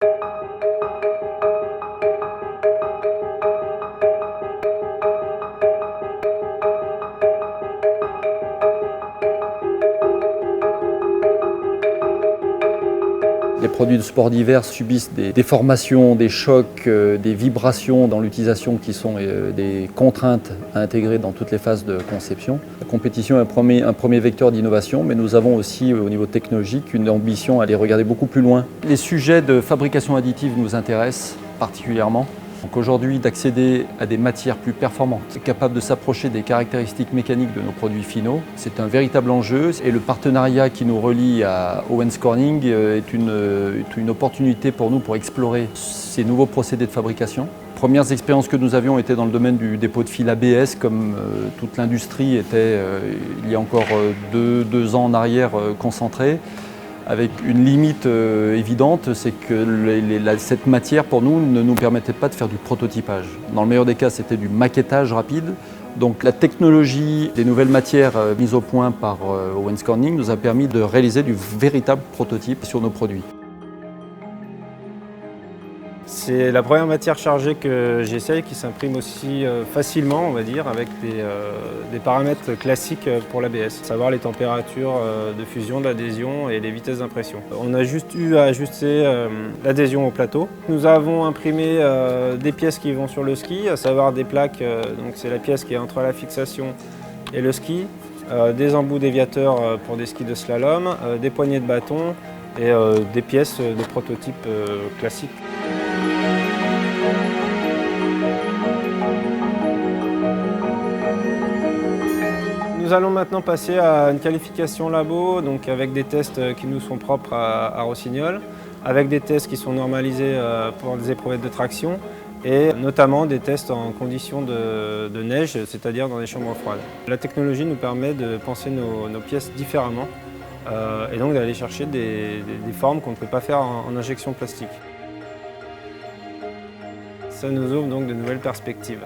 Les produits de sport d'hiver subissent des déformations, des chocs, des vibrations dans l'utilisation qui sont des contraintes à intégrer dans toutes les phases de conception. La compétition est un premier vecteur d'innovation, mais nous avons aussi au niveau technologique une ambition à aller regarder beaucoup plus loin. Les sujets de fabrication additive nous intéressent particulièrement. Donc aujourd'hui, d'accéder à des matières plus performantes, capables de s'approcher des caractéristiques mécaniques de nos produits finaux, c'est un véritable enjeu. Et le partenariat qui nous relie à Owens Corning est une opportunité pour nous pour explorer ces nouveaux procédés de fabrication. Les premières expériences que nous avions étaient dans le domaine du dépôt de fil ABS, comme toute l'industrie était il y a encore deux ans en arrière concentrée. Avec une limite évidente, c'est que cette matière, pour nous, ne nous permettait pas de faire du prototypage. Dans le meilleur des cas, c'était du maquettage rapide. Donc la technologie des nouvelles matières mises au point par Owens Corning nous a permis de réaliser du véritable prototype sur nos produits. C'est la première matière chargée que j'essaye, qui s'imprime aussi facilement, on va dire, avec des paramètres classiques pour l'ABS, savoir les températures de fusion, d'adhésion et les vitesses d'impression. On a juste eu à ajuster l'adhésion au plateau. Nous avons imprimé des pièces qui vont sur le ski, à savoir des plaques, donc c'est la pièce qui est entre la fixation et le ski, des embouts déviateurs pour des skis de slalom, des poignées de bâton et des pièces de prototype classiques. Nous allons maintenant passer à une qualification labo, donc avec des tests qui nous sont propres à Rossignol, avec des tests qui sont normalisés pour les éprouvettes de traction et notamment des tests en conditions de neige, c'est-à-dire dans des chambres froides. La technologie nous permet de penser nos pièces différemment et donc d'aller chercher des formes qu'on ne peut pas faire en injection plastique. Ça nous ouvre donc de nouvelles perspectives.